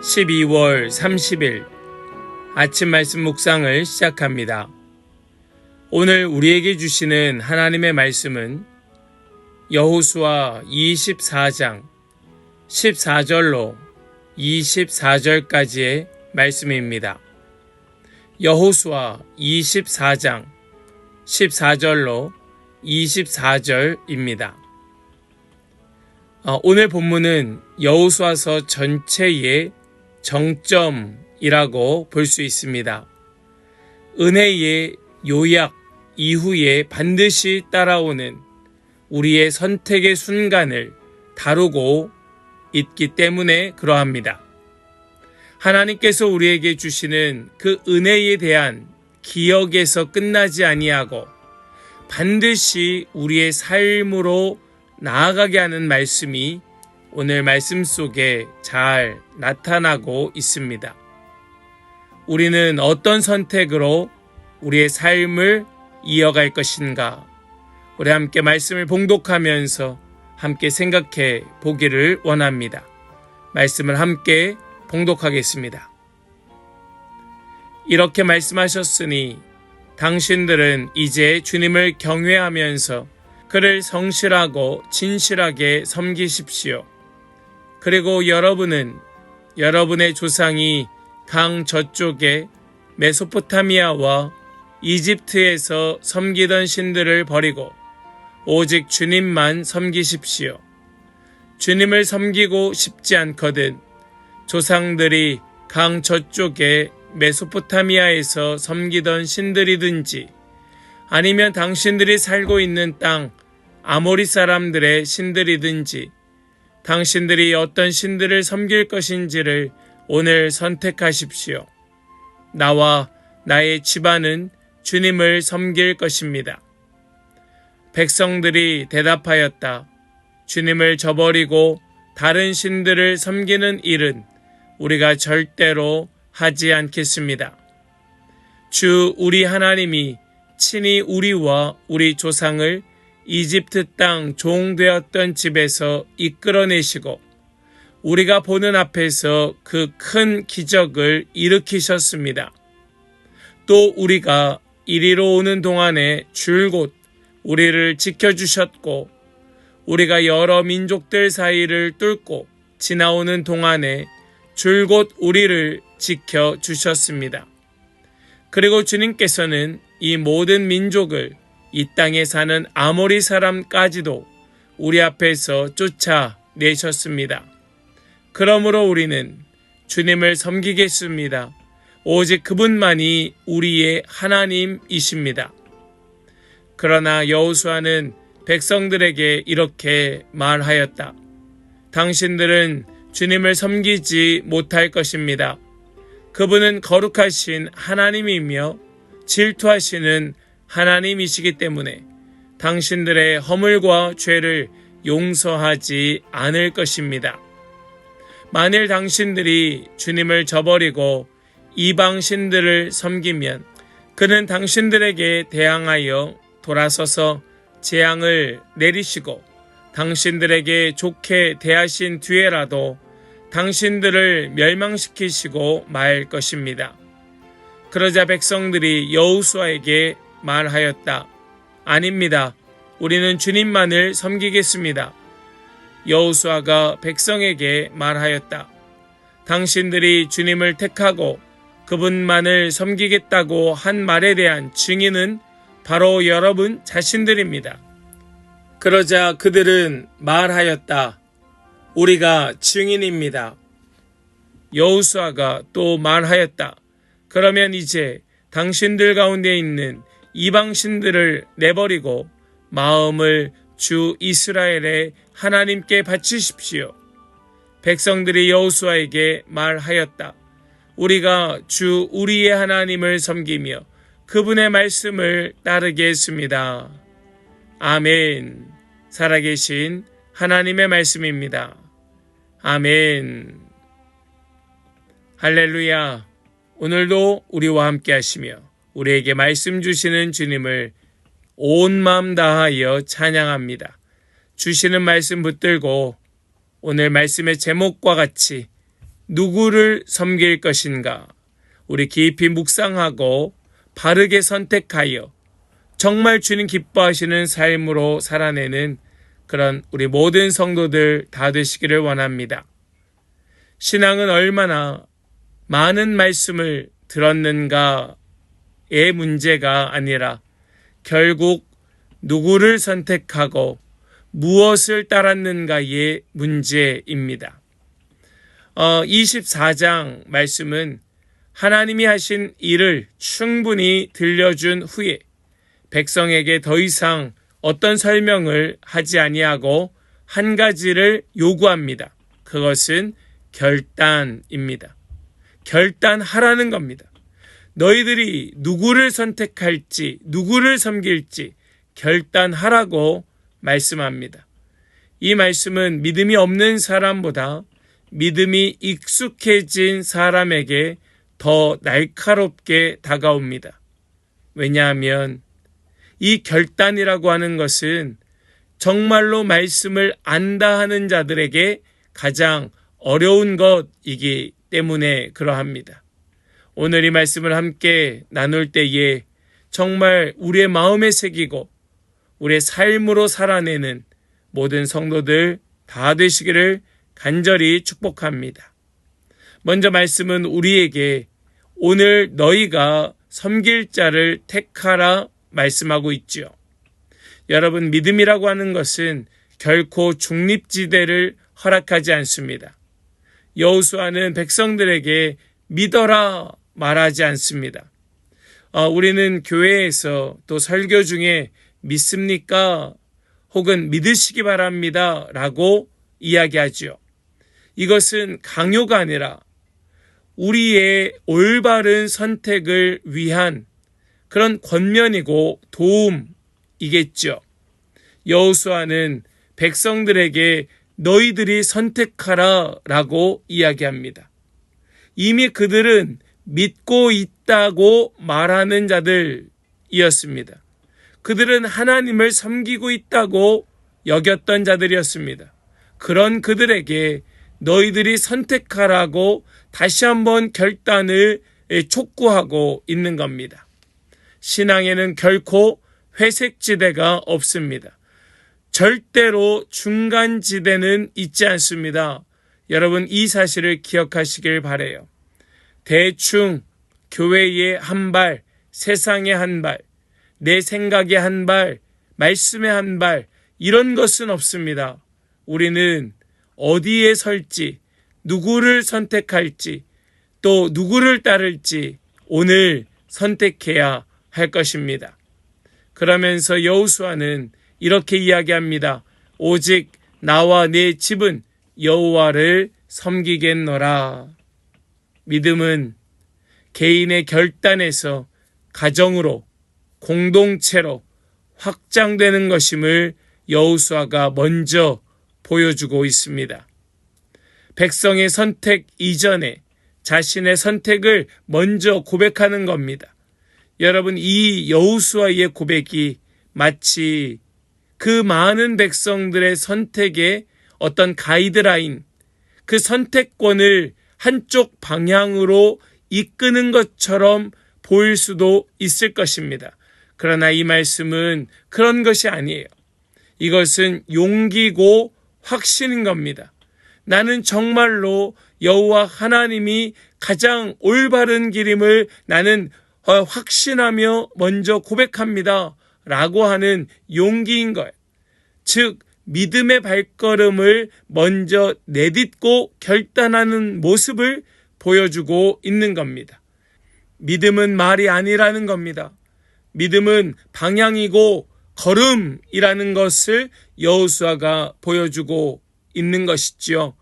12월 30일 아침 말씀 묵상을 시작합니다. 오늘 우리에게 주시는 하나님의 말씀은 여호수아 24장 14절로 24절까지의 말씀입니다. 여호수아 24장 14절로 24절입니다. 오늘 본문은 여호수아서 전체의 정점이라고 볼 수 있습니다. 은혜의 요약 이후에 반드시 따라오는 우리의 선택의 순간을 다루고 있기 때문에 그러합니다. 하나님께서 우리에게 주시는 그 은혜에 대한 기억에서 끝나지 아니하고 반드시 우리의 삶으로 나아가게 하는 말씀이 오늘 말씀 속에 잘 나타나고 있습니다. 우리는 어떤 선택으로 우리의 삶을 이어갈 것인가? 우리 함께 말씀을 봉독하면서 함께 생각해 보기를 원합니다. 말씀을 함께 봉독하겠습니다. 이렇게 말씀하셨으니 당신들은 이제 주님을 경외하면서 그를 성실하고 진실하게 섬기십시오. 그리고 여러분은 여러분의 조상이 강 저쪽에 메소포타미아와 이집트에서 섬기던 신들을 버리고 오직 주님만 섬기십시오. 주님을 섬기고 싶지 않거든 조상들이 강 저쪽에 메소포타미아에서 섬기던 신들이든지 아니면 당신들이 살고 있는 땅 아모리 사람들의 신들이든지 당신들이 어떤 신들을 섬길 것인지를 오늘 선택하십시오. 나와 나의 집안은 주님을 섬길 것입니다. 백성들이 대답하였다. 주님을 저버리고 다른 신들을 섬기는 일은 우리가 절대로 하지 않겠습니다. 주 우리 하나님이 친히 우리와 우리 조상을 이집트 땅 종되었던 집에서 이끌어내시고 우리가 보는 앞에서 그 큰 기적을 일으키셨습니다. 또 우리가 이리로 오는 동안에 줄곧 우리를 지켜주셨고 우리가 여러 민족들 사이를 뚫고 지나오는 동안에 줄곧 우리를 지켜주셨습니다. 그리고 주님께서는 이 모든 민족을 이 땅에 사는 아모리 사람까지도 우리 앞에서 쫓아내셨습니다. 그러므로 우리는 주님을 섬기겠습니다. 오직 그분만이 우리의 하나님이십니다. 그러나 여호수아는 백성들에게 이렇게 말하였다. 당신들은 주님을 섬기지 못할 것입니다. 그분은 거룩하신 하나님이며 질투하시는 하나님이시기 때문에 당신들의 허물과 죄를 용서하지 않을 것입니다. 만일 당신들이 주님을 저버리고 이방 신들을 섬기면 그는 당신들에게 대항하여 돌아서서 재앙을 내리시고 당신들에게 좋게 대하신 뒤에라도 당신들을 멸망시키시고 말 것입니다. 그러자 백성들이 여호수아에게 말하였다. 아닙니다. 우리는 주님만을 섬기겠습니다. 여호수아가 백성에게 말하였다. 당신들이 주님을 택하고 그분만을 섬기겠다고 한 말에 대한 증인은 바로 여러분 자신들입니다. 그러자 그들은 말하였다. 우리가 증인입니다. 여호수아가 또 말하였다. 그러면 이제 당신들 가운데 있는 이방신들을 내버리고 마음을 주 이스라엘의 하나님께 바치십시오. 백성들이 여호수아에게 말하였다. 우리가 주 우리의 하나님을 섬기며 그분의 말씀을 따르겠습니다. 아멘. 살아계신 하나님의 말씀입니다. 아멘. 할렐루야. 오늘도 우리와 함께 하시며 우리에게 말씀 주시는 주님을 온 마음 다하여 찬양합니다. 주시는 말씀 붙들고 오늘 말씀의 제목과 같이 누구를 섬길 것인가? 우리 깊이 묵상하고 바르게 선택하여 정말 주님 기뻐하시는 삶으로 살아내는 그런 우리 모든 성도들 다 되시기를 원합니다. 신앙은 얼마나 많은 말씀을 들었는가의 문제가 아니라 결국 누구를 선택하고 무엇을 따랐는가의 문제입니다. 24장 말씀은 하나님이 하신 일을 충분히 들려준 후에 백성에게 더 이상 어떤 설명을 하지 아니하고 한 가지를 요구합니다. 그것은 결단입니다. 결단하라는 겁니다. 너희들이 누구를 선택할지, 누구를 섬길지 결단하라고 말씀합니다. 이 말씀은 믿음이 없는 사람보다 믿음이 익숙해진 사람에게 더 날카롭게 다가옵니다. 왜냐하면 이 결단이라고 하는 것은 정말로 말씀을 안다 하는 자들에게 가장 어려운 것이기 때문에 그러합니다. 오늘 이 말씀을 함께 나눌 때에 정말 우리의 마음에 새기고 우리의 삶으로 살아내는 모든 성도들 다 되시기를 간절히 축복합니다. 먼저 말씀은 우리에게 오늘 너희가 섬길 자를 택하라 말씀하고 있죠. 여러분, 믿음이라고 하는 것은 결코 중립지대를 허락하지 않습니다. 여호수아는 백성들에게 믿어라 말하지 않습니다. 우리는 교회에서 또 설교 중에 믿습니까? 혹은 믿으시기 바랍니다 라고 이야기하죠. 이것은 강요가 아니라 우리의 올바른 선택을 위한 그런 권면이고 도움이겠죠. 여호수아는 백성들에게 너희들이 선택하라 라고 이야기합니다. 이미 그들은 믿고 있다고 말하는 자들이었습니다. 그들은 하나님을 섬기고 있다고 여겼던 자들이었습니다. 그런 그들에게 너희들이 선택하라고 다시 한번 결단을 촉구하고 있는 겁니다. 신앙에는 결코 회색지대가 없습니다. 절대로 중간지대는 있지 않습니다. 여러분, 이 사실을 기억하시길 바라요. 대충 교회에 한 발, 세상에 한 발, 내 생각에 한 발, 말씀에 한 발, 이런 것은 없습니다. 우리는 어디에 설지, 누구를 선택할지, 또 누구를 따를지 오늘 선택해야 할 것입니다. 그러면서 여호수아는 이렇게 이야기합니다. 오직 나와 내 집은 여호와를 섬기겠노라. 믿음은 개인의 결단에서 가정으로, 공동체로 확장되는 것임을 여호수아가 먼저 보여주고 있습니다. 백성의 선택 이전에 자신의 선택을 먼저 고백하는 겁니다. 여러분, 이 여호수아의 고백이 마치 그 많은 백성들의 선택의 어떤 가이드라인, 그 선택권을 한쪽 방향으로 이끄는 것처럼 보일 수도 있을 것입니다. 그러나 이 말씀은 그런 것이 아니에요. 이것은 용기고 확신인 겁니다. 나는 정말로 여호와 하나님이 가장 올바른 길임을 나는 확신하며 먼저 고백합니다 라고 하는 용기인 거예요. 즉 믿음의 발걸음을 먼저 내딛고 결단하는 모습을 보여주고 있는 겁니다. 믿음은 말이 아니라는 겁니다. 믿음은 방향이고 걸음이라는 것을 여호수아가 보여주고 있는 것이지요.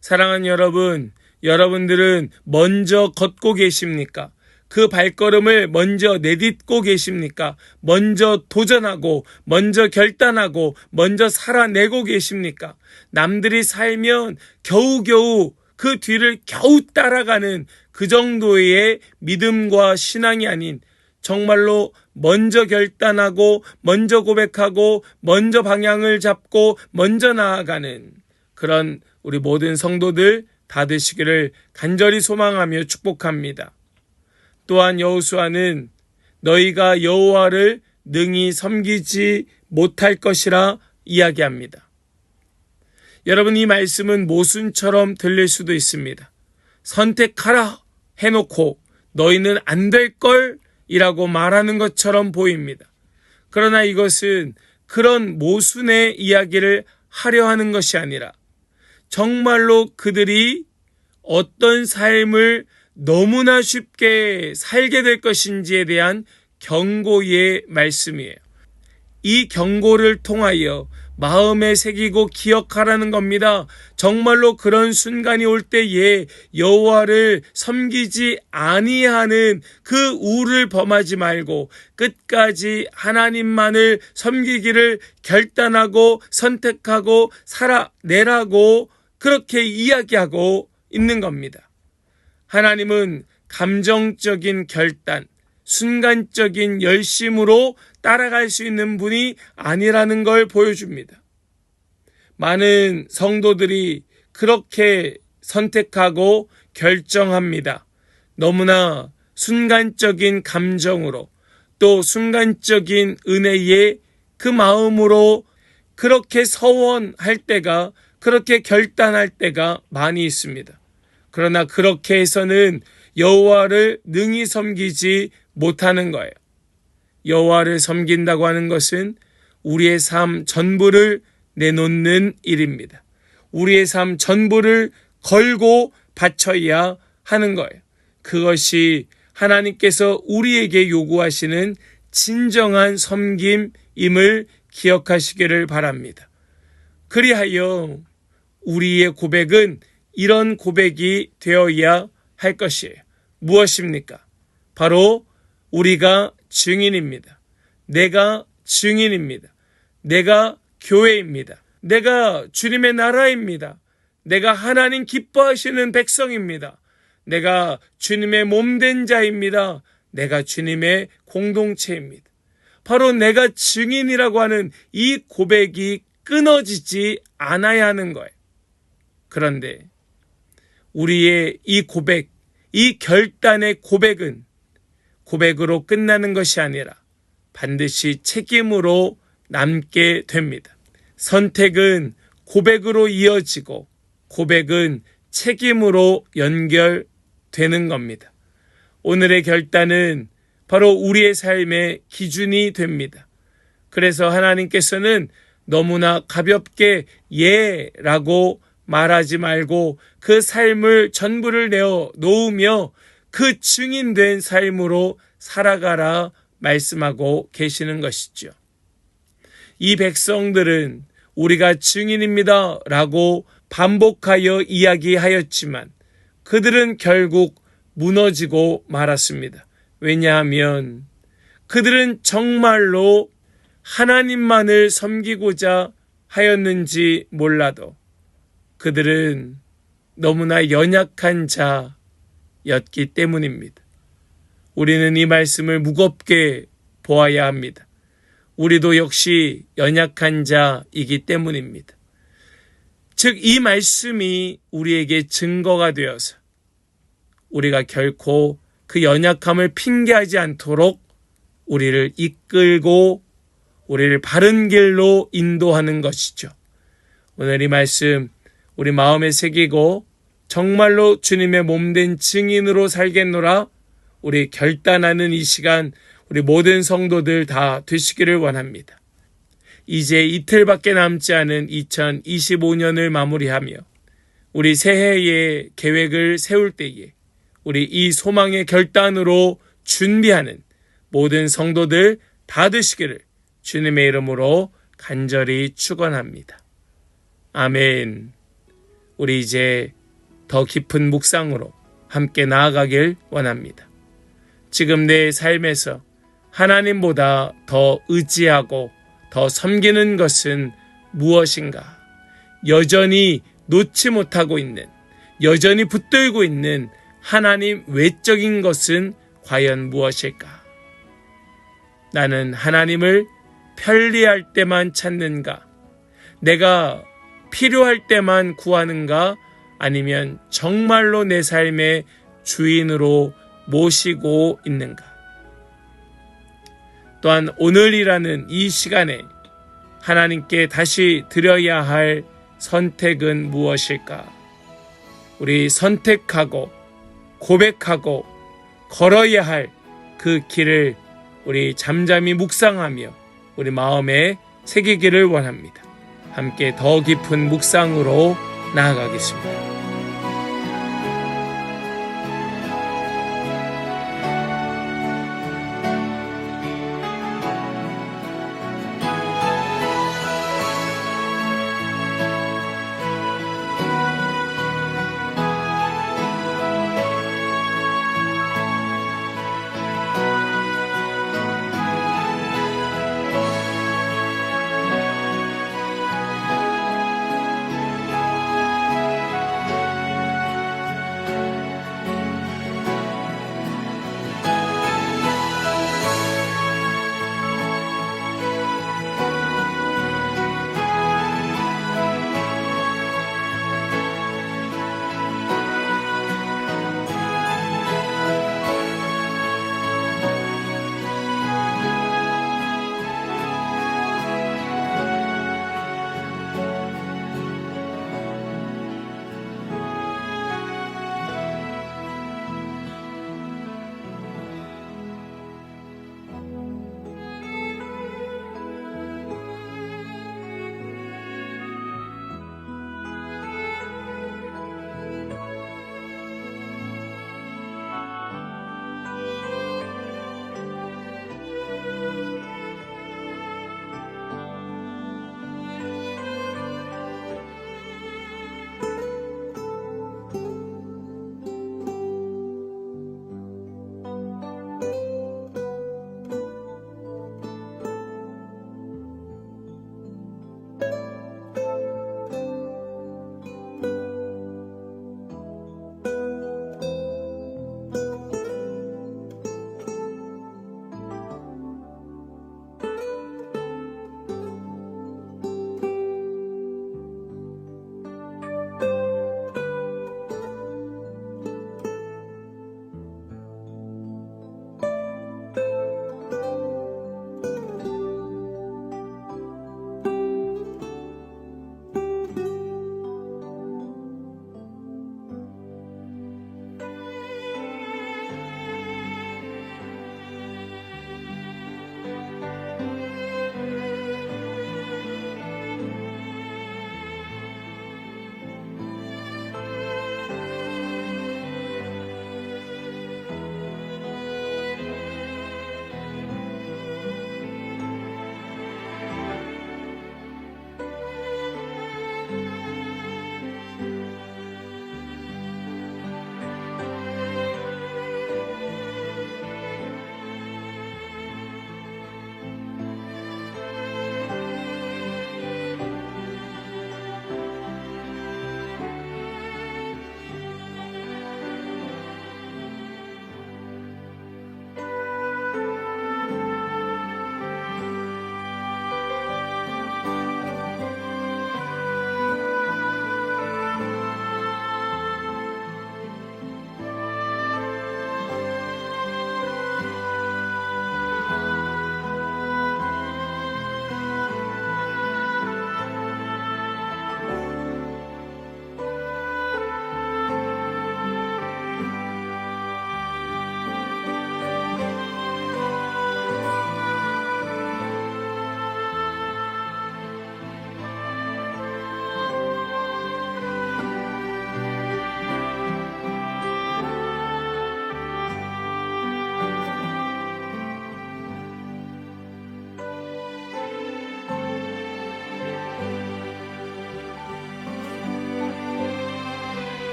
사랑하는 여러분, 여러분들은 먼저 걷고 계십니까? 그 발걸음을 먼저 내딛고 계십니까? 먼저 도전하고, 먼저 결단하고, 먼저 살아내고 계십니까? 남들이 살면 겨우겨우 그 뒤를 겨우 따라가는 그 정도의 믿음과 신앙이 아닌 정말로 먼저 결단하고, 먼저 고백하고, 먼저 방향을 잡고, 먼저 나아가는 그런 우리 모든 성도들 다 되시기를 간절히 소망하며 축복합니다. 또한 여호수아는 너희가 여호와를 능히 섬기지 못할 것이라 이야기합니다. 여러분, 이 말씀은 모순처럼 들릴 수도 있습니다. 선택하라 해놓고 너희는 안 될 걸 이라고 말하는 것처럼 보입니다. 그러나 이것은 그런 모순의 이야기를 하려 하는 것이 아니라 정말로 그들이 어떤 삶을 너무나 쉽게 살게 될 것인지에 대한 경고의 말씀이에요. 이 경고를 통하여 마음에 새기고 기억하라는 겁니다. 정말로 그런 순간이 올 때에 여호와를 섬기지 아니하는 그 우를 범하지 말고 끝까지 하나님만을 섬기기를 결단하고 선택하고 살아내라고 그렇게 이야기하고 있는 겁니다. 하나님은 감정적인 결단, 순간적인 열심으로 따라갈 수 있는 분이 아니라는 걸 보여줍니다. 많은 성도들이 그렇게 선택하고 결정합니다. 너무나 순간적인 감정으로 또 순간적인 은혜의 그 마음으로 그렇게 서원할 때가, 그렇게 결단할 때가 많이 있습니다. 그러나 그렇게 해서는 여호와를 능히 섬기지 못하는 거예요. 여호와를 섬긴다고 하는 것은 우리의 삶 전부를 내놓는 일입니다. 우리의 삶 전부를 걸고 바쳐야 하는 거예요. 그것이 하나님께서 우리에게 요구하시는 진정한 섬김임을 기억하시기를 바랍니다. 그리하여 우리의 고백은 이런 고백이 되어야 할 것이에요. 무엇입니까? 바로 우리가 증인입니다. 내가 증인입니다. 내가 교회입니다. 내가 주님의 나라입니다. 내가 하나님 기뻐하시는 백성입니다. 내가 주님의 몸된 자입니다. 내가 주님의 공동체입니다. 바로 내가 증인이라고 하는 이 고백이 끊어지지 않아야 하는 거예요. 그런데 우리의 이 고백, 이 결단의 고백은 고백으로 끝나는 것이 아니라 반드시 책임으로 남게 됩니다. 선택은 고백으로 이어지고 고백은 책임으로 연결되는 겁니다. 오늘의 결단은 바로 우리의 삶의 기준이 됩니다. 그래서 하나님께서는 너무나 가볍게 예라고 말하지 말고 그 삶을 전부를 내어 놓으며 그 증인된 삶으로 살아가라 말씀하고 계시는 것이죠. 이 백성들은 우리가 증인입니다 라고 반복하여 이야기하였지만 그들은 결국 무너지고 말았습니다. 왜냐하면 그들은 정말로 하나님만을 섬기고자 하였는지 몰라도 그들은 너무나 연약한 자였기 때문입니다. 우리는 이 말씀을 무겁게 보아야 합니다. 우리도 역시 연약한 자이기 때문입니다. 즉, 이 말씀이 우리에게 증거가 되어서 우리가 결코 그 연약함을 핑계하지 않도록 우리를 이끌고 우리를 바른 길로 인도하는 것이죠. 오늘 이 말씀 우리 마음에 새기고 정말로 주님의 몸된 증인으로 살겠노라 우리 결단하는 이 시간 우리 모든 성도들 다 되시기를 원합니다. 이제 이틀밖에 남지 않은 2025년을 마무리하며 우리 새해의 계획을 세울 때에 우리 이 소망의 결단으로 준비하는 모든 성도들 다 되시기를 주님의 이름으로 간절히 축원합니다. 아멘. 우리 이제 더 깊은 묵상으로 함께 나아가길 원합니다. 지금 내 삶에서 하나님보다 더 의지하고 더 섬기는 것은 무엇인가? 여전히 놓지 못하고 있는, 여전히 붙들고 있는 하나님 외적인 것은 과연 무엇일까? 나는 하나님을 편리할 때만 찾는가? 내가 필요할 때만 구하는가? 아니면 정말로 내 삶의 주인으로 모시고 있는가? 또한 오늘이라는 이 시간에 하나님께 다시 드려야 할 선택은 무엇일까? 우리 선택하고 고백하고 걸어야 할 그 길을 우리 잠잠히 묵상하며 우리 마음에 새기기를 원합니다. 함께 더 깊은 묵상으로 나아가겠습니다.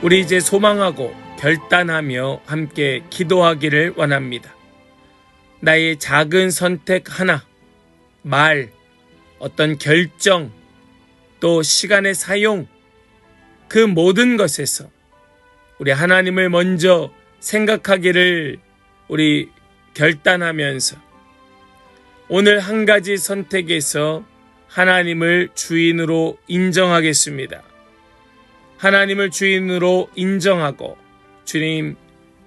우리 이제 소망하고 결단하며 함께 기도하기를 원합니다. 나의 작은 선택 하나, 말, 어떤 결정, 또 시간의 사용, 그 모든 것에서 우리 하나님을 먼저 생각하기를 우리 결단하면서 오늘 한 가지 선택에서 하나님을 주인으로 인정하겠습니다. 하나님을 주인으로 인정하고 주님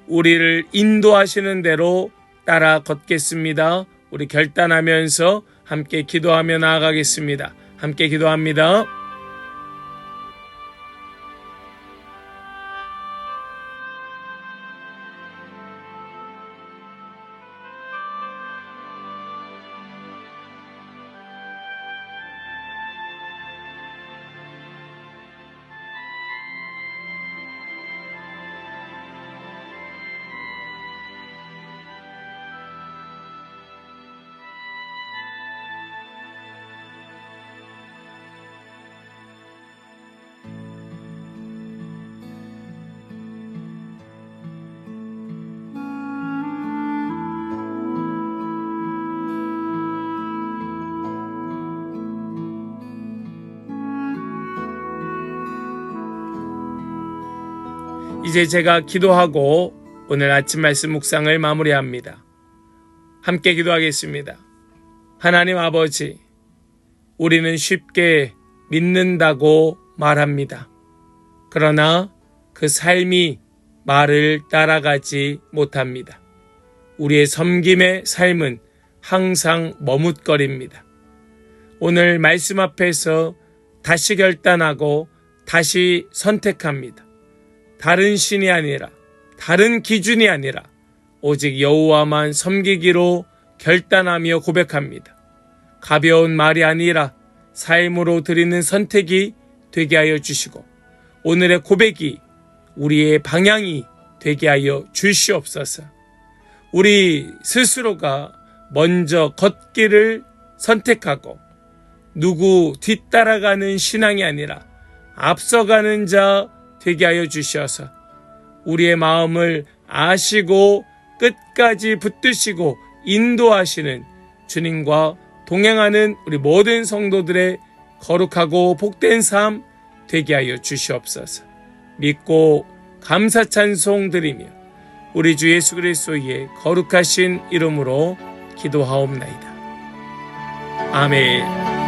우리를 인도하시는 대로 따라 걷겠습니다. 우리 결단하면서 함께 기도하며 나아가겠습니다. 함께 기도합니다. 이제 제가 기도하고 오늘 아침 말씀 묵상을 마무리합니다. 함께 기도하겠습니다. 하나님 아버지, 우리는 쉽게 믿는다고 말합니다. 그러나 그 삶이 말을 따라가지 못합니다. 우리의 섬김의 삶은 항상 머뭇거립니다. 오늘 말씀 앞에서 다시 결단하고 다시 선택합니다. 다른 신이 아니라, 다른 기준이 아니라 오직 여호와만 섬기기로 결단하며 고백합니다. 가벼운 말이 아니라 삶으로 드리는 선택이 되게 하여 주시고 오늘의 고백이 우리의 방향이 되게 하여 주시옵소서. 우리 스스로가 먼저 걷기를 선택하고 누구 뒤따라가는 신앙이 아니라 앞서가는 자 되게 하여 주셔서 우리의 마음을 아시고 끝까지 붙드시고 인도하시는 주님과 동행하는 우리 모든 성도들의 거룩하고 복된 삶 되게 하여 주시옵소서. 믿고 감사 찬송 드리며 우리 주 예수 그리스도의 거룩하신 이름으로 기도하옵나이다. 아멘.